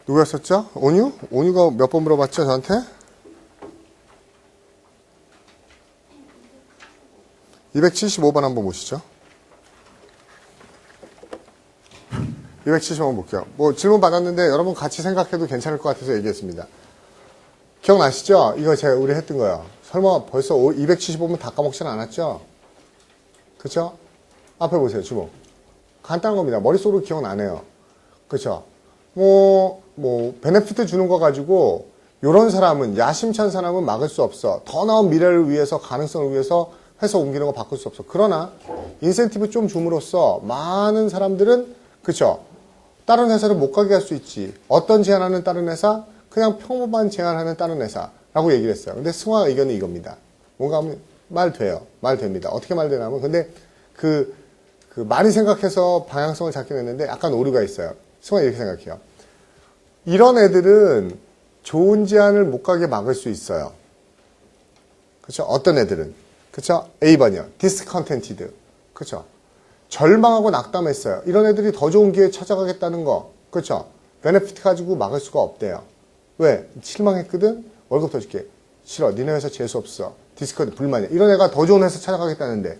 누구였었죠? 온유? 온유가 몇 번 물어봤죠, 저한테? 275번 한번 보시죠. 275번 볼게요. 뭐 질문 받았는데 여러분 같이 생각해도 괜찮을 것 같아서 얘기했습니다. 기억나시죠? 이거 제가 우리 했던 거예요. 설마 벌써 275번 다 까먹진 않았죠? 그쵸? 앞에 보세요, 주목. 간단한 겁니다. 머릿속으로 기억나네요. 그쵸? 베네피트 주는 거 가지고, 요런 사람은, 야심찬 사람은 막을 수 없어. 더 나은 미래를 위해서, 가능성을 위해서 회사 옮기는 거 바꿀 수 없어. 그러나, 인센티브 좀 줌으로써 많은 사람들은, 그쵸? 다른 회사를 못 가게 할 수 있지. 어떤 제안하는 다른 회사? 그냥 평범한 제안하는 다른 회사라고 얘기를 했어요. 근데 승화 의견은 이겁니다. 뭔가 하면 말 돼요. 말 됩니다. 어떻게 말 되냐면, 근데 많이 생각해서 방향성을 잡긴 했는데 약간 오류가 있어요. 승화 이렇게 생각해요. 이런 애들은 좋은 제안을 못 가게 막을 수 있어요. 그렇죠? 어떤 애들은. 그렇죠? A번이요. discontented. 그렇죠? 절망하고 낙담했어요. 이런 애들이 더 좋은 기회 찾아가겠다는 거. 그렇죠? 베네피트 가지고 막을 수가 없대요. 왜? 실망했거든? 월급 더 줄게. 싫어. 니네 회사 재수없어. 디스컨트 불만이야. 이런 애가 더 좋은 회사 찾아가겠다는데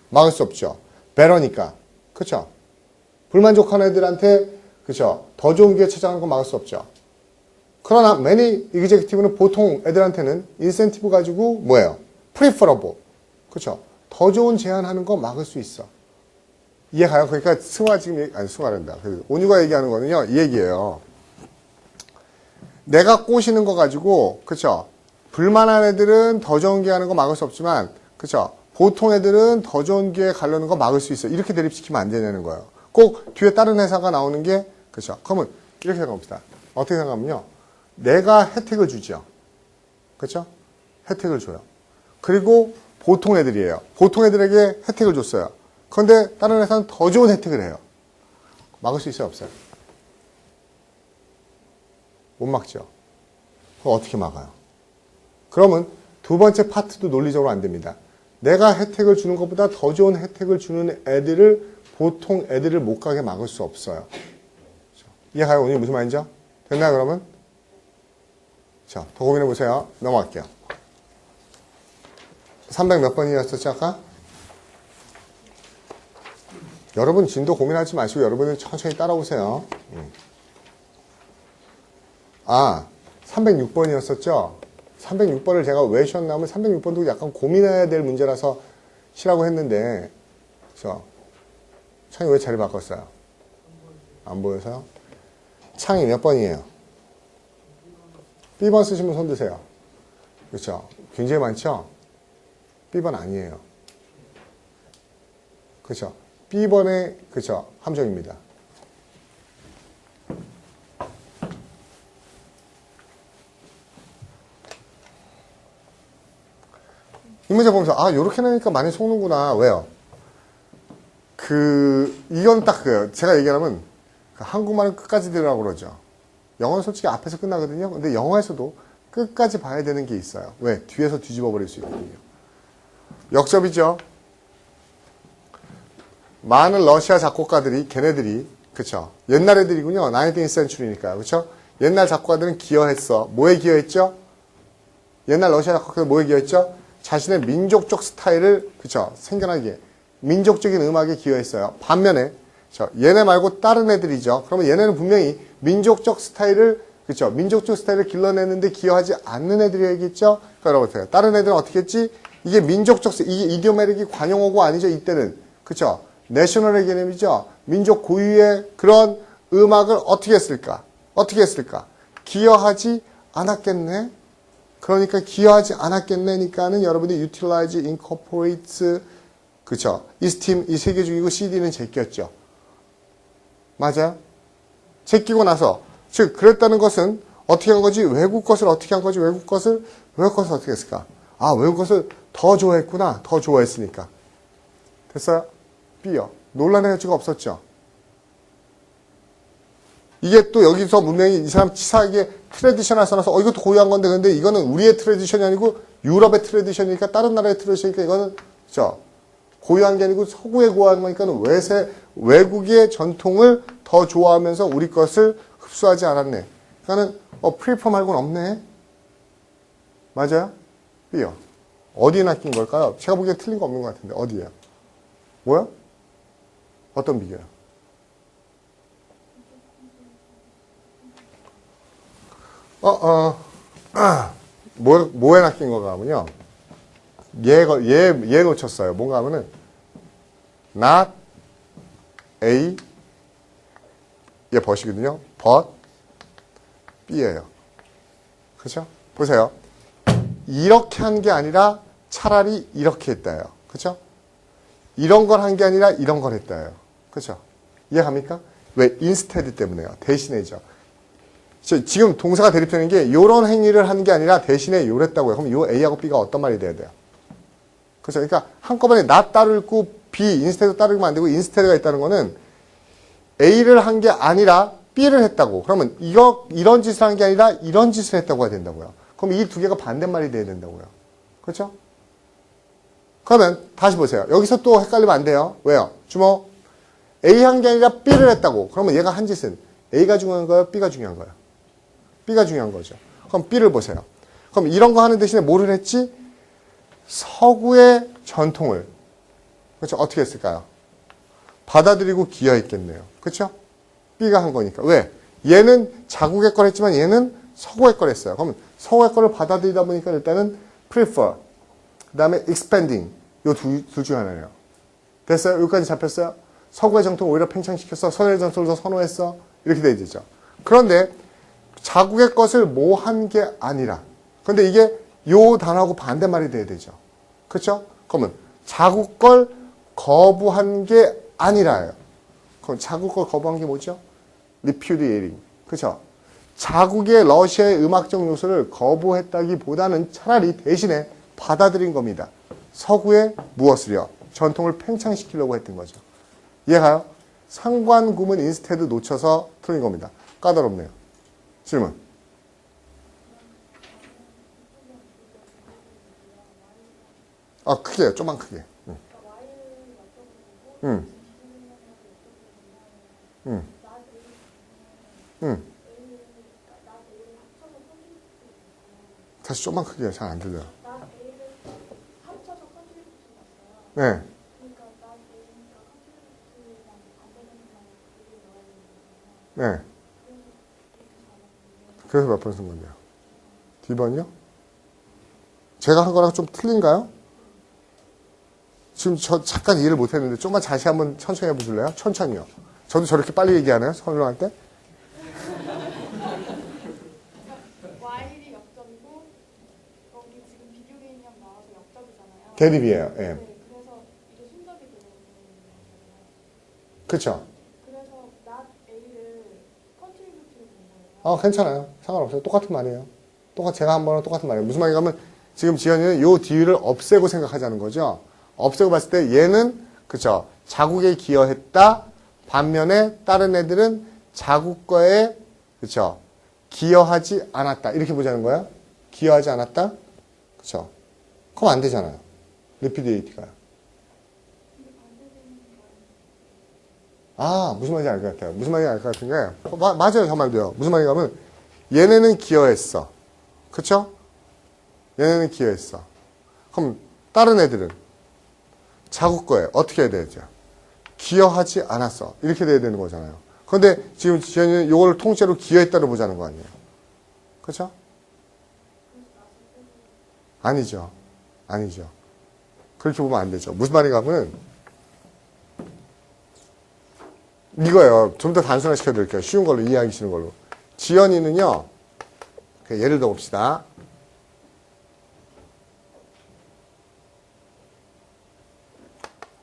막을 수 없죠. 베러니까. 그렇죠? 불만족한 애들한테 그렇죠? 더 좋은 기회 찾아가는 건 막을 수 없죠. 그러나 many executive는 보통 애들한테는 인센티브 가지고 뭐예요? preferable. 그렇죠? 더 좋은 제안하는 거 막을 수 있어. 이해가요? 그러니까 승화 지금 승화란다. 온유가 얘기하는 거는요. 이 얘기예요. 내가 꼬시는 거 가지고 그렇죠? 불만한 애들은 더 좋은 기회 하는 거 막을 수 없지만 그렇죠? 보통 애들은 더 좋은 기회 가려는 거 막을 수 있어. 이렇게 대립시키면 안 되냐는 거예요. 꼭 뒤에 다른 회사가 나오는 게 그렇죠. 그러면 이렇게 생각합시다. 어떻게 생각하면요. 내가 혜택을 주죠. 그렇죠? 혜택을 줘요. 그리고 보통 애들이에요. 보통 애들에게 혜택을 줬어요. 그런데 다른 회사는 더 좋은 혜택을 해요. 막을 수 있어요? 없어요? 못 막죠. 그럼 어떻게 막아요? 그러면 두 번째 파트도 논리적으로 안 됩니다. 내가 혜택을 주는 것보다 더 좋은 혜택을 주는 애들을 보통 애들을 못 가게 막을 수 없어요. 이해가요? 오늘 무슨 말인지? 됐나요, 그러면? 자, 더 고민해 보세요. 넘어갈게요. 300 몇 번이었었죠, 아까? 여러분 진도 고민하지 마시고 여러분은 천천히 따라오세요. 306번이었었죠? 306번을 제가 왜 쉬었냐면 306번도 약간 고민해야 될 문제라서 쉬라고 했는데, 창이 왜 자리 바꿨어요? 안 보여서요? 창이 몇 번이에요? B번 쓰시면 손 드세요. 그렇죠? 굉장히 많죠? B번 아니에요. 그렇죠? B번의 그렇죠? 함정입니다. 이 문제 보면서 요렇게 내니까 많이 속는구나. 왜요? 이건 딱 그래요. 제가 얘기하면 한국말은 끝까지 들으라고 그러죠. 영어는 솔직히 앞에서 끝나거든요. 근데 영어에서도 끝까지 봐야 되는 게 있어요. 왜? 뒤에서 뒤집어 버릴 수 있거든요. 역접이죠. 많은 러시아 작곡가들이 걔네들이 그쵸? 옛날 애들이군요. 19th century니까요. 그쵸? 옛날 작곡가들은 기여했어. 뭐에 기여했죠? 옛날 러시아 작곡가들 뭐에 기여했죠? 자신의 민족적 스타일을 그쵸? 생겨나게 민족적인 음악에 기여했어요. 반면에 얘네 말고 다른 애들이죠. 그러면 얘네는 분명히 민족적 스타일을 그쵸? 민족적 스타일을 길러내는데 기여하지 않는 애들이겠죠? 그러니까 여러분 다른 애들은 어떻게 했지? 이게 민족적 이게 이디오메릭이 관용어고 아니죠. 이때는 그쵸? 내셔널의 개념이죠. 민족 고유의 그런 음악을 어떻게 했을까? 어떻게 했을까? 기여하지 않았겠네? 그러니까 기여하지 않았겠네니까는 여러분이 utilize, incorporate, 그쵸? esteem 이 세 개 중이고 CD는 제꼈죠. 맞아요? 제끼고 나서 즉 그랬다는 것은 어떻게 한 거지? 외국 것을 어떻게 한 거지? 외국 것을 어떻게 했을까? 외국 것을 더 좋아했구나. 더 좋아했으니까. 됐어요? B요. 논란의 여지가 없었죠. 이게 또 여기서 분명히 이 사람 치사하게 트레디셔널 써놔서 이것도 고유한 건데 근데 이거는 우리의 트레디션이 아니고 유럽의 트레디션이니까 다른 나라의 트레디션이니까 이거는 고유한 게 아니고 서구에 고유한 거니까 외국의 전통을 더 좋아하면서 우리 것을 흡수하지 않았네. 그러니까는 prefer 말고는 없네. 맞아요? B요. 어디에 낚인 걸까요? 제가 보기엔 틀린 거 없는 것 같은데 어디예요? 뭐야? 어떤 비교요? 뭐에 낚인 거가 하면요. 얘 놓쳤어요. 뭔가 하면은 not A 얘 벗이거든요. but B예요. 그렇죠? 보세요. 이렇게 한 게 아니라 차라리 이렇게 했다요. 그렇죠? 이런 걸 한 게 아니라 이런 걸 했다요. 그렇죠? 이해갑니까? 왜? instead 때문에요. 대신에죠. 지금 동사가 대립되는 게 이런 행위를 한 게 아니라 대신에 요랬다고요. 그럼 요 A하고 B가 어떤 말이 돼야 돼요? 그렇죠? 그러니까 한꺼번에 not 따로 읽고 B, instead 따로 읽으면 안 되고 instead가 있다는 거는 A를 한 게 아니라 B를 했다고. 그러면 이런 짓을 한 게 아니라 이런 짓을 했다고 해야 된다고요. 그럼 이 두 개가 반대말이 돼야 된다고요. 그렇죠? 그러면 다시 보세요. 여기서 또 헷갈리면 안 돼요. 왜요? 주목. A 한 게 아니라 B를 했다고. 그러면 얘가 한 짓은 A가 중요한 거예요? B가 중요한 거예요? B가 중요한 거죠. 그럼 B를 보세요. 그럼 이런 거 하는 대신에 뭐를 했지? 서구의 전통을. 그렇죠? 어떻게 했을까요? 받아들이고 기여했겠네요. 그렇죠? B가 한 거니까. 왜? 얘는 자국의 걸 했지만 얘는 서구의 걸 했어요. 그러면 서구의 거를 받아들이다 보니까 일단은 prefer, 그 다음에 expanding 요 둘 중에 하나예요. 됐어요? 여기까지 잡혔어요? 서구의 정통을 오히려 팽창시켰어. 서구의 정통을 더 선호했어. 이렇게 돼야 되죠. 그런데 자국의 것을 뭐 한 게 아니라. 근데 이게 요 단어하고 반대말이 돼야 되죠. 그렇죠? 그러면 자국 걸 거부한 게 아니라예요. 그럼 자국 걸 거부한 게 뭐죠? repudiating. 그렇죠? 자국의 러시아의 음악적 요소를 거부했다기보다는 차라리 대신에 받아들인 겁니다. 서구의 무엇을요? 전통을 팽창시키려고 했던 거죠. 이해가요? 상관구문 instead 놓쳐서 틀린 겁니다. 까다롭네요. 질문. 크게, 좀만 크게. 다시 좀만 크게. 잘 안 들려요. 네. 네. 그래서 몇 번 쓴 건데요? D번이요? 제가 한 거랑 좀 틀린가요? 지금 저 잠깐 이해를 못 했는데 좀만 다시 한번 천천히 해보실래요? 천천히요. 저도 저렇게 빨리 얘기하나요? 설명할 때? Y이 역점이고 여기 지금 비교 개념 나와서 역점이잖아요. 대립이에요. 예. 네, 그래서 이게 순접이 되는 거잖아요. 그쵸? 그래서 not A를 contribute로 본 거예요. 괜찮아요. 상관없어요. 똑같은 말이에요. 제가 한 번은 똑같은 말이에요. 무슨 말이냐면 지금 지현이는 요 뒤를 없애고 생각하자는 거죠. 없애고 봤을 때 얘는 그쵸? 자국에 기여했다. 반면에 다른 애들은 자국 거에 그쵸? 기여하지 않았다. 이렇게 보자는 거야. 기여하지 않았다. 그쵸? 그럼 안 되잖아요. repudiate가요. 무슨 말인지 알 것 같아요. 무슨 말인지 알 것 같은 게 맞아요. 저 말도요. 무슨 말인가 하면 얘네는 기여했어. 그쵸? 얘네는 기여했어. 그럼 다른 애들은 자국 거에 어떻게 해야 되죠? 기여하지 않았어. 이렇게 돼야 되는 거잖아요. 그런데 지금 지현이는 이걸 통째로 기여했다로 보자는 거 아니에요. 그렇죠? 아니죠. 그렇게 보면 안 되죠. 무슨 말인가 하면 이거예요. 좀 더 단순화 시켜드릴게요. 쉬운 걸로 이해하기 쉬운 걸로. 지연이는요. 예를 들어 봅시다.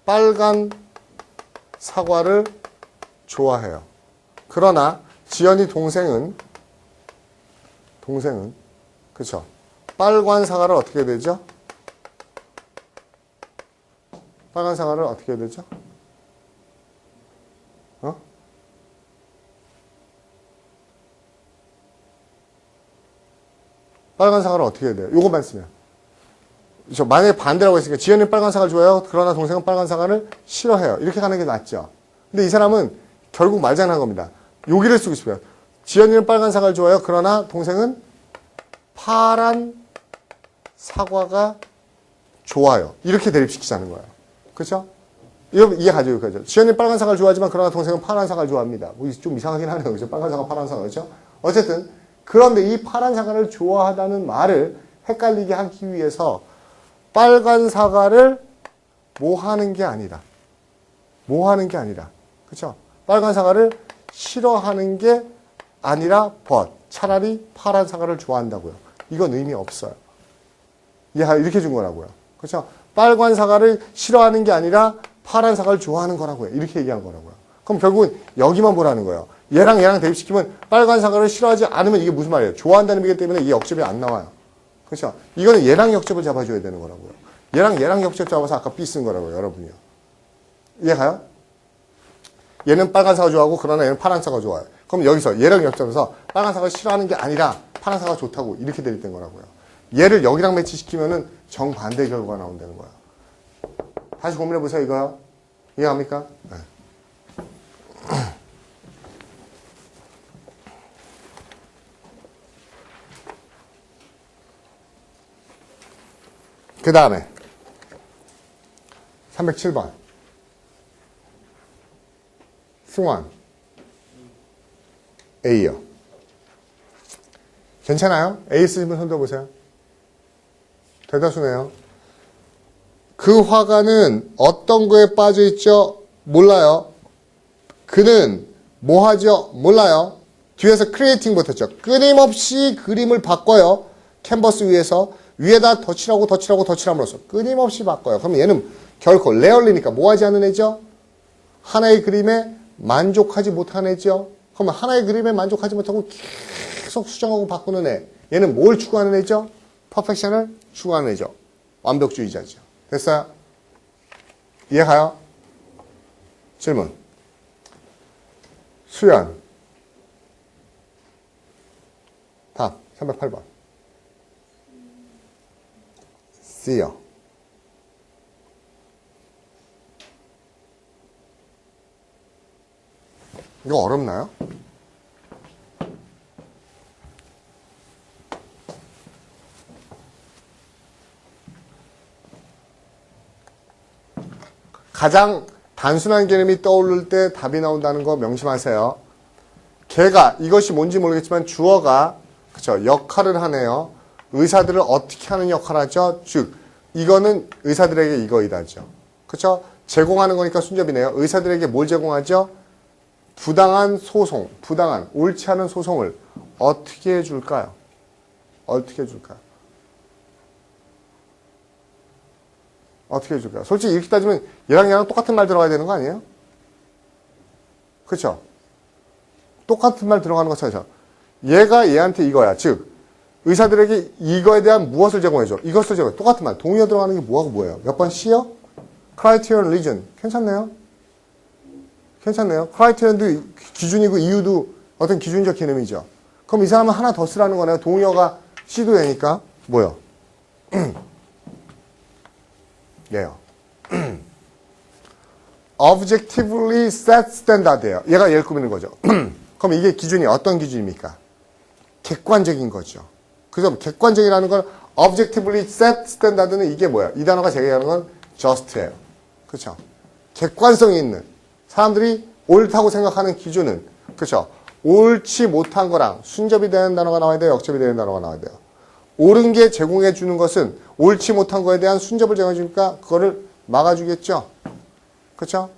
빨간 사과를 좋아해요. 그러나 지연이 동생은 그렇죠? 빨간 사과를 어떻게 해야 되죠? 빨간 사과를 어떻게 해야 되죠? 빨간 사과를 어떻게 해야 돼요? 요것만 쓰면. 그렇죠? 만약에 반대라고 했으니까 지연이 빨간 사과를 좋아해요. 그러나 동생은 빨간 사과를 싫어해요. 이렇게 가는 게 낫죠. 근데 이 사람은 결국 말장난한 겁니다. 여기를 쓰고 싶어요. 지연이는 빨간 사과를 좋아해요. 그러나 동생은 파란 사과가 좋아요. 이렇게 대립시키자는 거예요. 그렇죠? 이해가죠? 그죠? 지연이는 빨간 사과를 좋아하지만 그러나 동생은 파란 사과를 좋아합니다. 뭐 좀 이상하긴 하네요. 그죠? 빨간 사과, 파란 사과. 그렇죠? 어쨌든 그런데 이 파란 사과를 좋아하다는 말을 헷갈리게 하기 위해서 빨간 사과를 뭐 하는 게 아니라 그렇죠? 빨간 사과를 싫어하는 게 아니라 차라리 파란 사과를 좋아한다고요. 이건 의미 없어요. 이렇게 준 거라고요. 그렇죠? 빨간 사과를 싫어하는 게 아니라 파란 사과를 좋아하는 거라고요. 이렇게 얘기한 거라고요. 그럼 결국은 여기만 보라는 거예요. 얘랑 대입시키면 빨간 사과를 싫어하지 않으면 이게 무슨 말이에요? 좋아한다는 얘기 때문에 이 역접이 안 나와요. 그렇죠? 이거는 얘랑 역접을 잡아줘야 되는 거라고요. 얘랑 역접 잡아서 아까 B 쓴 거라고요. 여러분이요. 이해가요? 얘는 빨간 사과 좋아하고 그러나 얘는 파란 사과 좋아해요. 그럼 여기서 얘랑 역접해서 빨간 사과를 싫어하는 게 아니라 파란 사과가 좋다고 이렇게 대립된 거라고요. 얘를 여기랑 매치시키면은 정반대 결과가 나온다는 거예요. 다시 고민해 보세요, 이거요. 이해합니까? 네. 그 다음에 307번 승환 A요. 괜찮아요? A 쓰시면 손 들어보세요. 대다수네요. 그 화가는 어떤 거에 빠져있죠? 몰라요. 그는 뭐 하죠? 몰라요. 뒤에서 크리에이팅 못했죠. 끊임없이 그림을 바꿔요. 캔버스 위에다 덧칠함으로써 끊임없이 바꿔요. 그럼 얘는 결코 레얼리니까 뭐 하지 않는 애죠? 하나의 그림에 만족하지 못한 애죠. 그러면 하나의 그림에 만족하지 못하고 계속 수정하고 바꾸는 애. 얘는 뭘 추구하는 애죠? 퍼펙션을 추구하는 애죠. 완벽주의자죠. 됐어요? 이해가요? 질문. 수연. 답. 308번. C요. 이거 어렵나요? 가장 단순한 개념이 떠오를 때 답이 나온다는 거 명심하세요. 걔가 이것이 뭔지 모르겠지만 주어가 그쵸 역할을 하네요. 의사들을 어떻게 하는 역할을 하죠? 즉 이거는 의사들에게 이거이다죠. 그쵸? 제공하는 거니까 순접이네요. 의사들에게 뭘 제공하죠? 부당한 소송, 옳지 않은 소송을 어떻게 해줄까요? 어떻게 해줄까요? 어떻게 해줄까요? 솔직히 이렇게 따지면 얘랑 똑같은 말 들어가야 되는 거 아니에요? 그쵸? 똑같은 말 들어가는 것처럼 얘가 얘한테 이거야. 즉 의사들에게 이거에 대한 무엇을 제공해줘? 이것을 제공해. 똑같은 말. 동의어 들어가는 게 뭐하고 뭐예요? 몇 번 C요? Criterion Reason. 괜찮네요? 괜찮네요. Criterion도 기준이고 이유도 어떤 기준적 개념이죠. 그럼 이 사람은 하나 더 쓰라는 거네요. 동의어가 C도 되니까 뭐요? 얘요. Objectively set standard예요. 얘가 얘를 꾸미는 거죠. 그럼 이게 기준이 어떤 기준입니까? 객관적인 거죠. 그래서 객관적이라는 건 objectively set standard는 이게 뭐야? 이 단어가 제가 얘기하는 건 just예요. 그렇죠? 객관성이 있는 사람들이 옳다고 생각하는 기준은 그렇죠? 옳지 못한 거랑 순접이 되는 단어가 나와야 돼요. 역접이 되는 단어가 나와야 돼요. 옳은 게 제공해 주는 것은 옳지 못한 거에 대한 순접을 제공해 주니까 그거를 막아주겠죠. 그렇죠?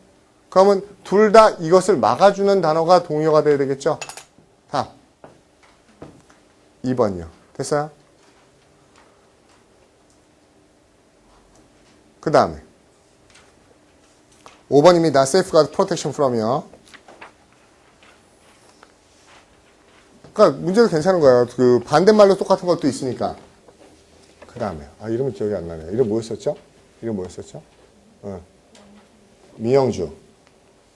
그러면 둘 다 이것을 막아주는 단어가 동의어가 돼야 되겠죠. 답 2번이요. 됐어요? 그 다음에 5번입니다. Safeguard Protection From이요. 그러니까 문제도 괜찮은 거예요. 그 반대말로 똑같은 것도 있으니까. 그 다음에 이름은 기억이 안 나네요. 이름 뭐였었죠? 미영주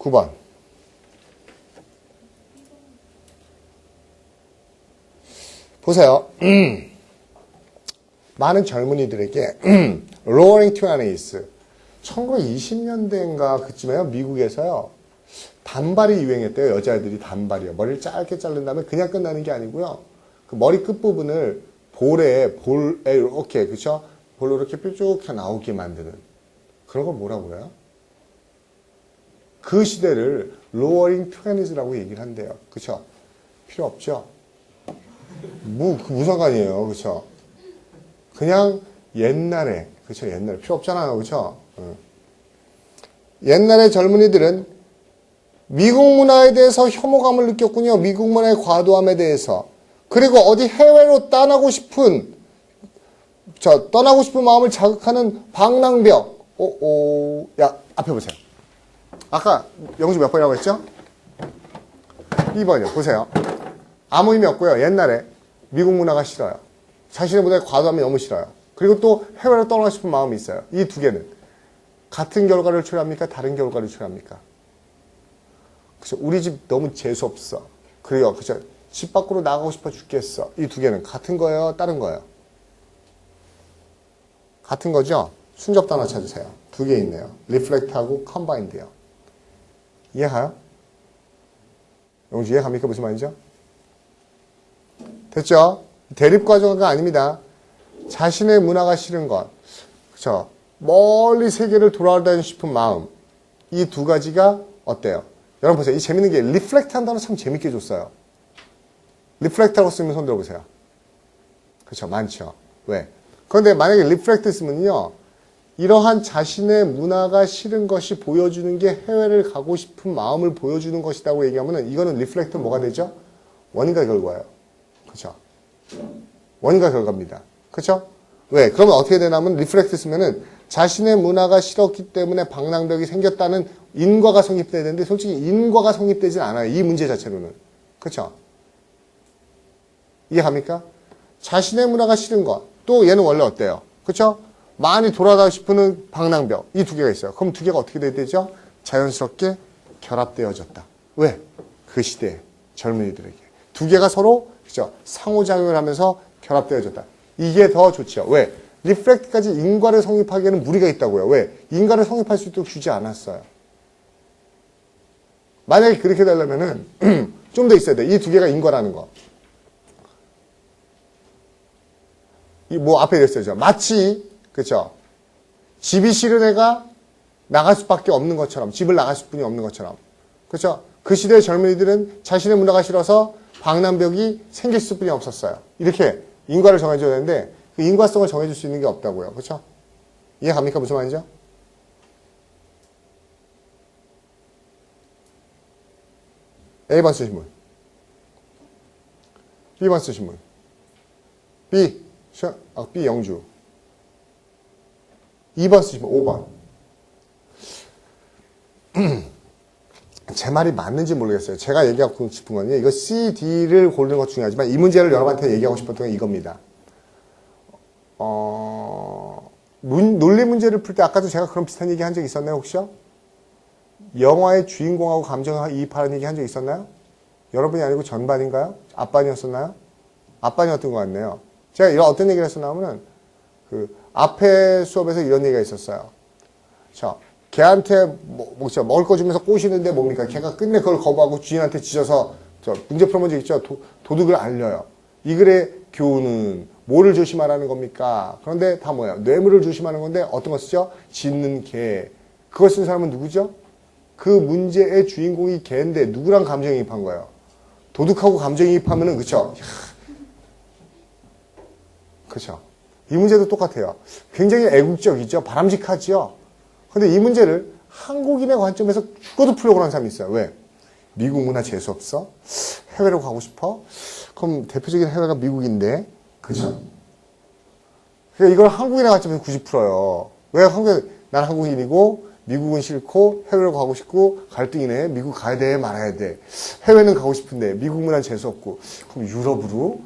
9번. 보세요. 많은 젊은이들에게 Lowering to an Ace 1920년대인가 그쯤에요. 미국에서요. 단발이 유행했대요. 여자애들이 단발이요. 머리를 짧게 자른 다음에 그냥 끝나는 게 아니고요. 그 머리 끝부분을 볼에 이렇게, 그쵸? 볼로 이렇게 뾰족하게 나오게 만드는. 그런 걸 뭐라고 그래요? 그 시대를 lowering twenties-라고 얘기를 한대요. 그쵸? 필요 없죠? 무슨 상관이에요. 그쵸? 그냥 옛날에, 그쵸? 옛날에. 필요 없잖아요. 그쵸? 옛날에 젊은이들은 미국 문화에 대해서 혐오감을 느꼈군요. 미국 문화의 과도함에 대해서. 그리고 어디 해외로 떠나고 싶은 마음을 자극하는 방랑벽. 야, 앞에 보세요. 아까 영주 몇 번이라고 했죠? 2번이요. 보세요. 아무 의미 없고요. 옛날에 미국 문화가 싫어요. 자신의 문화에 과도함이 너무 싫어요. 그리고 또 해외로 떠나고 싶은 마음이 있어요. 이 두 개는 같은 결과를 초래합니까? 다른 결과를 초래합니까? 그쵸? 우리 집 너무 재수없어. 그래요. 그쵸? 집 밖으로 나가고 싶어 죽겠어. 이 두 개는 같은 거예요? 다른 거예요? 같은 거죠? 순접 단어 찾으세요. 두 개 있네요. reflect하고 combined요. 이해가요? 영주 이해갑니까? 무슨 말이죠? 됐죠? 대립과정가 아닙니다. 자신의 문화가 싫은 것. 그쵸? 멀리 세계를 돌아다니고 싶은 마음. 이 두 가지가 어때요? 여러분 보세요. 이 재밌는 게 reflect 한다는 참 재밌게 줬어요. reflect라고 쓰면 손 들어보세요. 그렇죠. 많죠. 왜? 그런데 만약에 reflect 쓰면요. 이러한 자신의 문화가 싫은 것이 보여주는 게 해외를 가고 싶은 마음을 보여주는 것이라고 얘기하면 이거는 reflect 뭐가 되죠? 원인과 결과예요. 그렇죠. 원인과 결과입니다. 그렇죠? 왜? 그러면 어떻게 되냐면 reflect 쓰면은 자신의 문화가 싫었기 때문에 방랑벽이 생겼다는 인과가 성립돼야 되는데 솔직히 인과가 성립되진 않아요. 이 문제 자체로는. 그렇죠? 이해갑니까? 자신의 문화가 싫은 것. 또 얘는 원래 어때요? 그렇죠? 많이 돌아다니고 싶은 방랑벽. 이 두 개가 있어요. 그럼 두 개가 어떻게 돼야 되죠? 자연스럽게 결합되어졌다. 왜? 그 시대에 젊은이들에게. 두 개가 서로 그렇죠? 상호작용을 하면서 결합되어졌다. 이게 더 좋죠. 왜? 리플렉트까지 인과를 성립하기에는 무리가 있다고요. 왜? 인과를 성립할 수 있도록 주지 않았어요. 만약에 그렇게 되려면은 좀 더 있어야 돼. 이 두 개가 인과라는 거. 이 뭐 앞에 됐어요. 마치 그렇죠. 집이 싫은 애가 나갈 수밖에 없는 것처럼, 집을 나갈 수뿐이 없는 것처럼. 그렇죠. 그 시대의 젊은이들은 자신의 문화가 싫어서 방남벽이 생길 수뿐이 없었어요. 이렇게 인과를 정해줘야 되는데 그 인과성을 정해줄 수 있는 게 없다고요. 그렇죠? 이해갑니까? 무슨 말이죠? A번 쓰신 분. B번 쓰신 분. B 영주. 2번 쓰신 분. 5번. 제 말이 맞는지 모르겠어요. 제가 얘기하고 싶은 건요. 이거 C, D를 고르는 것 중요하지만 이 문제를 여러분한테 얘기하고 싶었던 건 이겁니다. 논리 문제를 풀 때 아까도 제가 그런 비슷한 얘기 한 적 있었나요, 혹시요? 영화의 주인공하고 감정을 이입하는 얘기 한 적 있었나요? 여러분이 아니고 전반인가요? 앞반이었었나요? 앞반이었던 것 같네요. 제가 이런 어떤 얘기를 했었냐면은 그 앞에 수업에서 이런 얘기가 있었어요. 자, 걔한테 먹을 거 주면서 꼬시는데 뭡니까? 걔가 끝내 그걸 거부하고 주인한테 짖어서 문제 풀어본 적 있죠? 도둑을 알려요. 이 글의 교훈은 뭐를 조심하라는 겁니까? 그런데 다 뭐예요? 뇌물을 조심하는 건데 어떤 거 쓰죠? 짖는 개. 그걸 쓴 사람은 누구죠? 그 문제의 주인공이 개인데 누구랑 감정이입한 거예요? 도둑하고 감정이입하면은 그쵸? 그쵸? 이 문제도 똑같아요. 굉장히 애국적이죠? 바람직하죠? 근데 이 문제를 한국인의 관점에서 죽어도 풀려고 하는 사람이 있어요. 왜? 미국 문화 재수없어? 해외로 가고 싶어? 그럼 대표적인 해외가 미국인데, 그죠? 그러니까 이걸 한국인의 관점에서 굳이 풀어요. 왜 난 한국인이고, 미국은 싫고, 해외로 가고 싶고, 갈등이네. 미국 가야 돼, 말아야 돼. 해외는 가고 싶은데, 미국 문화는 재수없고, 그럼 유럽으로?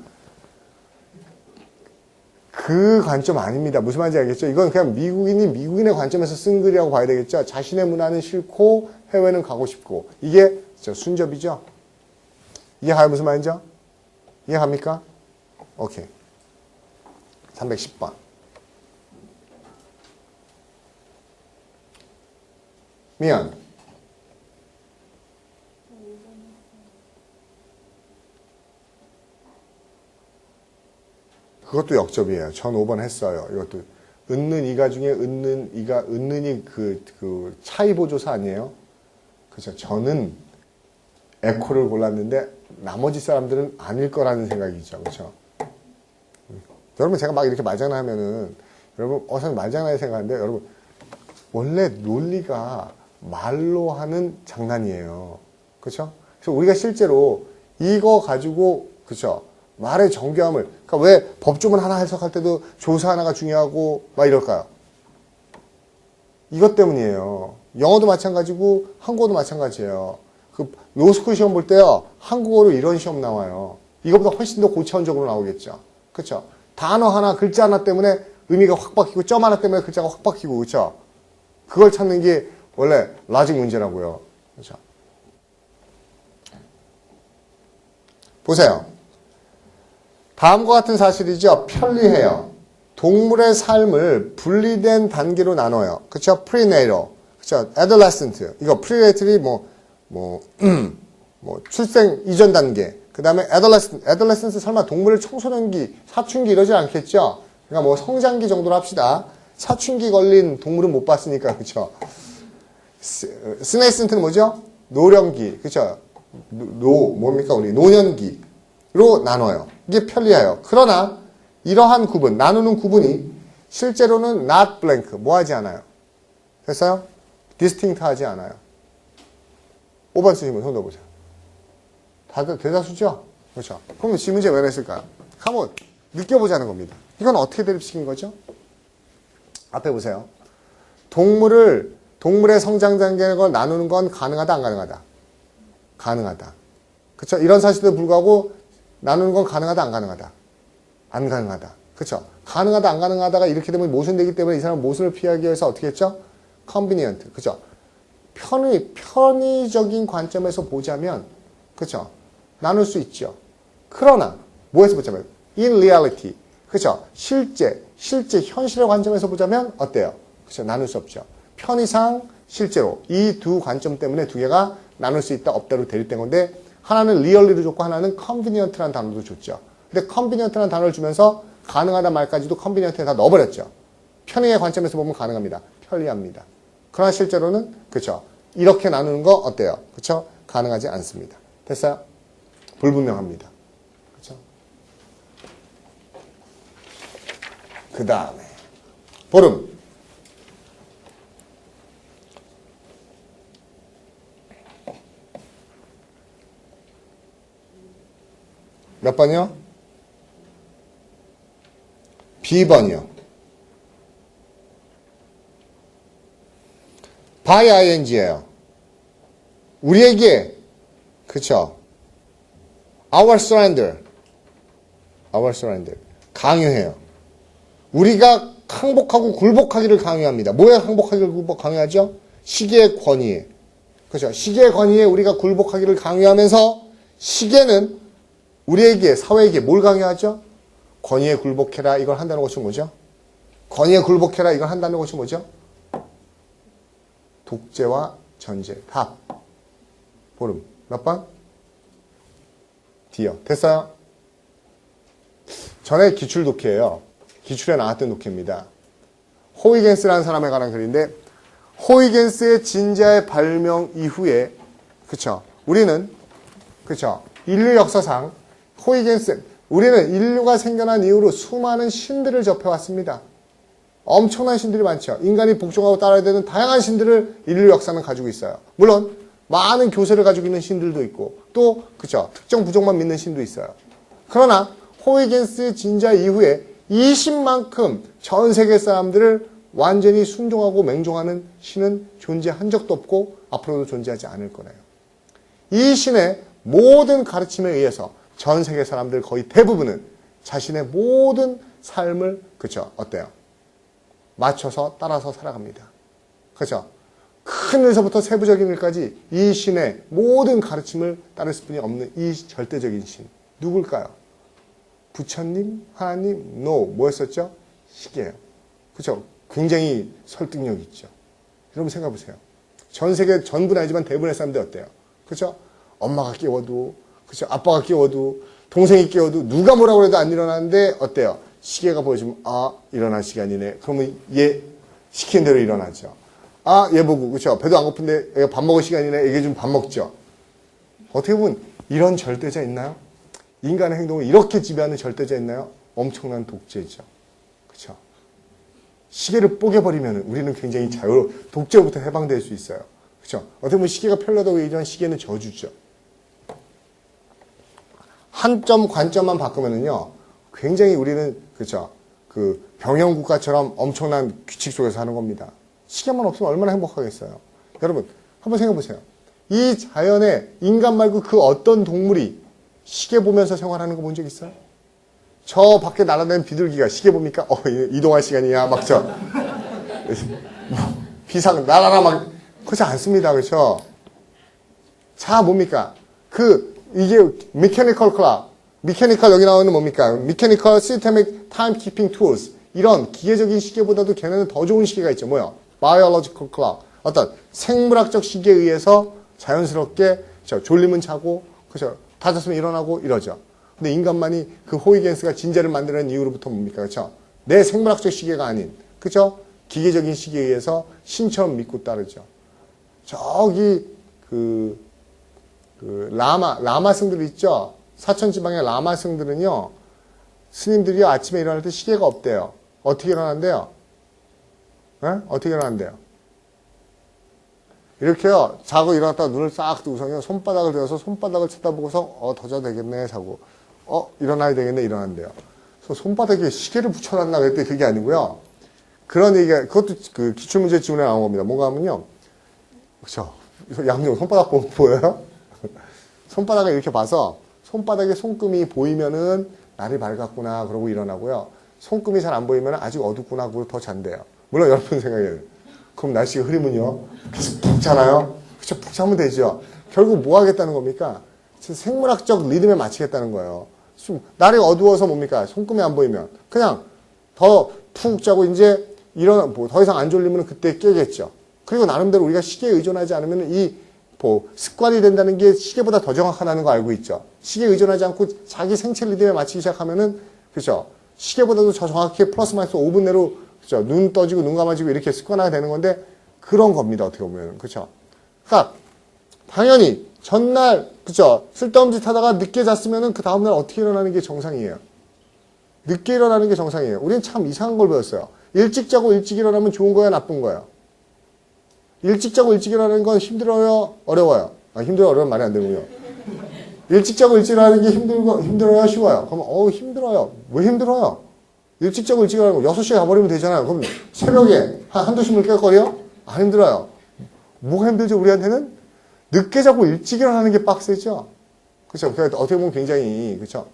그 관점 아닙니다. 무슨 말인지 알겠죠? 이건 그냥 미국인이 미국인의 관점에서 쓴 글이라고 봐야 되겠죠? 자신의 문화는 싫고 해외는 가고 싶고. 이게 순접이죠? 이해가요? 무슨 말인지요? 이해갑니까? 오케이. 310번. 미연. 그것도 역접이에요. 전 5번 했어요. 이것도. 은는 이가 중에 은는 이가, 은는이 그 차이 보조사 아니에요? 그죠. 저는 에코를 골랐는데 나머지 사람들은 아닐 거라는 생각이죠. 그죠. 여러분, 제가 막 이렇게 말장난하면은, 여러분, 선생님 말장난이 생각하는데, 여러분, 원래 논리가 말로 하는 장난이에요. 그렇죠? 그래서 우리가 실제로 이거 가지고 그렇죠? 말의 정교함을 그러니까 왜 법조문 하나 해석할 때도 조사 하나가 중요하고 막 이럴까요? 이것 때문이에요. 영어도 마찬가지고 한국어도 마찬가지예요. 그 로스쿨 시험 볼 때요. 한국어로 이런 시험 나와요. 이것보다 훨씬 더 고차원적으로 나오겠죠. 그렇죠? 단어 하나, 글자 하나 때문에 의미가 확 바뀌고 점 하나 때문에 글자가 확 바뀌고 그렇죠? 그걸 찾는 게 원래 라직 문제라고요. 그렇죠? 보세요. 다음과 같은 사실이죠. 편리해요. 동물의 삶을 분리된 단계로 나눠요. 그렇죠? prenatal, 그렇죠? adolescent. 이거 prenatal이 출생 이전 단계. 그 다음에 adolescent. adolescent 설마 동물을 청소년기, 사춘기 이러지 않겠죠? 그러니까 뭐 성장기 정도로 합시다. 사춘기 걸린 동물은 못 봤으니까, 그쵸? 스네이센트는 뭐죠? 노령기, 그쵸? 뭡니까, 우리? 노년기로 나눠요. 이게 편리해요. 그러나, 이러한 구분, 나누는 구분이 실제로는 not blank, 뭐 하지 않아요? 됐어요? distinct 하지 않아요. 5번 쓰시면 손 들어보세요. 다들 대다수죠? 그렇죠? 그럼 이 문제 왜 냈을까요? 한번 느껴보자는 겁니다. 이건 어떻게 대립시킨 거죠? 앞에 보세요. 동물의 성장 단계를 나누는 건 가능하다, 안 가능하다? 가능하다. 그쵸? 이런 사실에도 불구하고 나누는 건 가능하다, 안 가능하다? 안 가능하다. 그쵸? 가능하다, 안 가능하다가 이렇게 되면 모순되기 때문에 이 사람은 모순을 피하기 위해서 어떻게 했죠? convenient. 그쵸? 편의적인 관점에서 보자면, 그쵸? 나눌 수 있죠. 그러나, 뭐에서 보자면, in reality. 그쵸? 실제, 현실의 관점에서 보자면 어때요? 그쵸? 나눌 수 없죠. 편의상, 실제로 이 두 관점 때문에 두 개가 나눌 수 있다, 없다로 대립된 건데 하나는 리얼리로 줬고 하나는 컨비니언트라는 단어도 줬죠. 근데 컨비니언트라는 단어를 주면서 가능하다 말까지도 컨비니언트에 다 넣어버렸죠. 편의의 관점에서 보면 가능합니다. 편리합니다. 그러나 실제로는 그쵸? 이렇게 나누는 거 어때요? 그쵸? 가능하지 않습니다. 됐어요? 불분명합니다. 그쵸? 그 다음에 보름. 몇 번이요? B번이요. by ing예요. 우리에게 그쵸? our surrender 강요해요. 우리가 항복하고 굴복하기를 강요합니다. 뭐에 항복하기를 강요하죠? 시계의 권위에. 그렇죠? 시계의 권위에 우리가 굴복하기를 강요하면서 시계는 우리에게, 사회에게 뭘 강요하죠? 권위에 굴복해라, 이걸 한다는 것이 뭐죠? 권위에 굴복해라, 이걸 한다는 것이 뭐죠? 독재와 전제. 답. 보름. 몇 번? D요. 됐어요? 전에 기출 독해예요. 기출에 나왔던 독해입니다. 호이겐스라는 사람에 관한 글인데, 호이겐스의 진자의 발명 이후에, 그쵸? 우리는, 그쵸? 인류 역사상 우리는 인류가 생겨난 이후로 수많은 신들을 접해왔습니다. 엄청난 신들이 많죠. 인간이 복종하고 따라야 되는 다양한 신들을 인류 역사는 가지고 있어요. 물론 많은 교세를 가지고 있는 신들도 있고 또 그쵸 특정 부족만 믿는 신도 있어요. 그러나 호이겐스의 진자 이후에 이 신만큼 전 세계 사람들을 완전히 순종하고 맹종하는 신은 존재한 적도 없고 앞으로도 존재하지 않을 거예요. 이 신의 모든 가르침에 의해서 전 세계 사람들 거의 대부분은 자신의 모든 삶을 그쵸 어때요? 맞춰서 따라서 살아갑니다. 그렇죠? 큰 일서부터 세부적인 일까지 이 신의 모든 가르침을 따를 수뿐이 없는 이 절대적인 신. 누굴까요? 부처님? 하나님? No. 뭐였었죠? 시계예요. 그렇죠? 굉장히 설득력 있죠. 여러분 생각해 보세요. 전 세계 전부는 아니지만 대부분의 사람들 어때요? 그렇죠? 엄마가 깨워도, 그렇죠? 아빠가 깨워도, 동생이 깨워도 누가 뭐라고 해도 안 일어나는데 어때요? 시계가 보여주면 아 일어날 시간이네. 그러면 얘 시킨 대로 일어나죠. 아 얘 보고 그렇죠. 배도 안 고픈데 얘가 밥 먹을 시간이네. 얘가 좀 밥 먹죠. 어떻게 보면 이런 절대자 있나요? 인간의 행동을 이렇게 지배하는 절대자 있나요? 엄청난 독재죠. 그렇죠. 시계를 뽀개버리면 우리는 굉장히 독재로부터 해방될 수 있어요. 그렇죠. 어떻게 보면 시계가 편리하다고 얘기하는 시계는 저주죠. 한 점 관점만 바꾸면은요, 굉장히 우리는 그렇죠. 그 병영 국가처럼 엄청난 규칙 속에서 사는 겁니다. 시계만 없으면 얼마나 행복하겠어요. 여러분 한번 생각해 보세요. 이 자연에 인간 말고 그 어떤 동물이 시계 보면서 생활하는 거 본 적 있어요? 저 밖에 날아다니는 비둘기가 시계 봅니까? 이동할 시간이야 막죠. 비상 날아라 막 그렇지 않습니다. 그렇죠? 자 뭡니까? 이게 mechanical clock, mechanical 여기 나오는 뭡니까? mechanical systemic timekeeping tools 이런 기계적인 시계보다도 걔네는 더 좋은 시계가 있죠. 뭐요? biological clock 어떤 생물학적 시계에 의해서 자연스럽게 졸리면 자고 그렇죠? 다쳤으면 일어나고 이러죠. 근데 인간만이 그 호이겐스가 진자를 만드는 이유로부터 뭡니까? 그렇죠? 내 생물학적 시계가 아닌 그렇죠? 기계적인 시계에 의해서 신처럼 믿고 따르죠. 저기 라마승들 있죠? 사천지방의 라마승들은요, 스님들이 아침에 일어날 때 시계가 없대요. 어떻게 일어난대요? 어떻게 일어난대요? 이렇게요, 자고 일어났다가 눈을 싹 뜨고서 손바닥을 대어서 손바닥을 쳐다보고서, 더 자도 되겠네, 자고. 일어나야 되겠네, 일어난대요. 그래서 손바닥에 시계를 붙여놨나 그랬더니 그게 아니고요. 그런 얘기가, 그것도 그 기출문제 지문에 나온 겁니다. 뭔가 하면요. 그쵸. 양쪽 손바닥 보여요? 손바닥을 이렇게 봐서 손바닥에 손금이 보이면은 날이 밝았구나 그러고 일어나고요. 손금이 잘 안 보이면 아직 어둡구나 그러고 더 잔대요. 물론 여러분 생각해요. 그럼 날씨가 흐리면요. 계속 푹 자나요? 그쵸. 푹 자면 되죠. 결국 뭐 하겠다는 겁니까? 생물학적 리듬에 맞추겠다는 거예요. 날이 어두워서 뭡니까? 손금이 안 보이면 그냥 더 푹 자고 이제 더 이상 안 졸리면 그때 깨겠죠. 그리고 나름대로 우리가 시계에 의존하지 않으면 습관이 된다는 게 시계보다 더 정확하다는 거 알고 있죠. 시계에 의존하지 않고 자기 생체 리듬에 맞추기 시작하면은, 그죠. 시계보다도 더 정확히 플러스 마이너스 5분 내로, 그죠. 눈 떠지고 눈 감아지고 이렇게 습관화가 되는 건데, 그런 겁니다. 어떻게 보면. 그죠. 그러니까, 당연히, 전날, 그죠. 쓸데없는 짓 하다가 늦게 잤으면은 그 다음날 어떻게 일어나는 게 정상이에요. 늦게 일어나는 게 정상이에요. 우리는 참 이상한 걸 배웠어요. 일찍 자고 일찍 일어나면 좋은 거야, 나쁜 거야? 일찍 자고 일찍 일어나는 건 힘들어요? 어려워요? 힘들어요? 어려운 말이 안 되고요. 일찍 자고 일찍 일어나는 게 힘들어요? 쉬워요? 그러면, 힘들어요. 왜 힘들어요? 일찍 자고 일찍 일어나는 거 6시에 가버리면 되잖아요. 그럼 새벽에 한두 시물 깰거리요? 안 힘들어요. 뭐가 힘들죠, 우리한테는? 늦게 자고 일찍 일어나는 게 빡세죠? 그쵸? 그러니까 어떻게 보면 굉장히, 그쵸?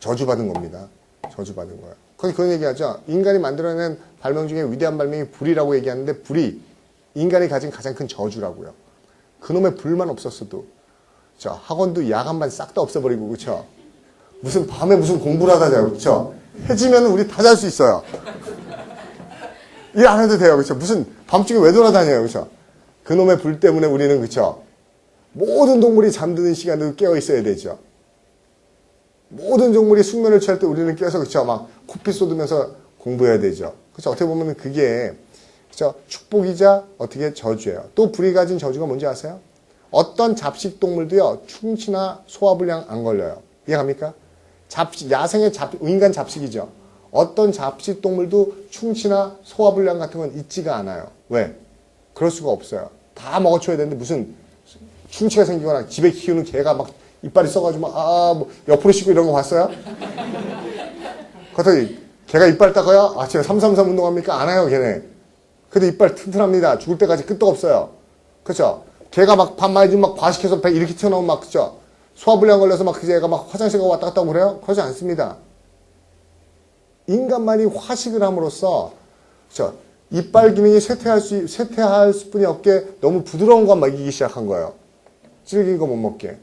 저주받은 겁니다. 저주받은 거예요. 거기 그런 얘기 하죠. 인간이 만들어낸 발명 중에 위대한 발명이 불이라고 얘기하는데, 불이 인간이 가진 가장 큰 저주라고요. 그놈의 불만 없었어도, 학원도 야간반 싹 다 없애버리고, 그쵸? 무슨 밤에 무슨 공부를 하다 자요, 그쵸? 해지면 우리 다 잘 수 있어요. 일 안 해도 돼요, 그쵸? 무슨 밤중에 왜 돌아다녀요, 그쵸? 그놈의 불 때문에 우리는, 그쵸? 모든 동물이 잠드는 시간에도 깨어 있어야 되죠. 모든 동물이 숙면을 취할 때 우리는 깨어서, 그쵸? 막 코피 쏟으면서 공부해야 되죠. 그쵸? 어떻게 보면 그게, 그쵸? 축복이자 어떻게 저주예요. 또 불이 가진 저주가 뭔지 아세요? 어떤 잡식 동물도요, 충치나 소화불량 안 걸려요. 이해갑니까? 야생의 인간 잡식이죠. 어떤 잡식 동물도 충치나 소화불량 같은 건 있지가 않아요. 왜? 그럴 수가 없어요. 다 먹어줘야 되는데 무슨 충치가 생기거나 집에 키우는 개가 막 이빨이 써가지고 뭐 옆으로 씻고 이런 거 봤어요? 그렇다고 개가 이빨 닦아요? 아침에 333 운동합니까? 안 해요, 걔네. 근데 이빨 튼튼합니다. 죽을 때까지 끄떡없어요. 그쵸? 걔가 막 밥 많이 막 과식해서 배 이렇게 튀어나오면 막, 그쵸? 소화불량 걸려서 막 그 애가 막 화장실 가고 왔다 갔다 하고 그래요? 그러지 않습니다. 인간만이 화식을 함으로써, 그쵸? 이빨 기능이 쇠퇴할 수뿐이 없게 너무 부드러운 거 먹이기 시작한 거예요. 질긴 거 못 먹게.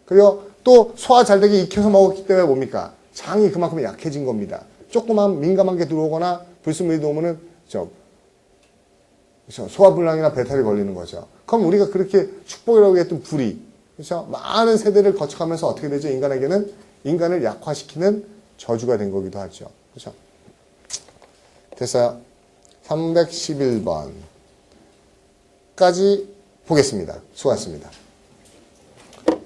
그리고 또 소화 잘 되게 익혀서 먹었기 때문에 뭡니까? 장이 그만큼 약해진 겁니다. 조그만 민감한 게 들어오거나 불순물이 들어오면은 소화불량이나 배탈이 걸리는 거죠. 그럼 우리가 그렇게 축복이라고 했던 불이, 그렇죠? 많은 세대를 거쳐가면서 어떻게 되죠? 인간에게는 인간을 약화시키는 저주가 된 거기도 하죠. 그렇죠? 됐어요. 311번까지 보겠습니다. 수고하셨습니다.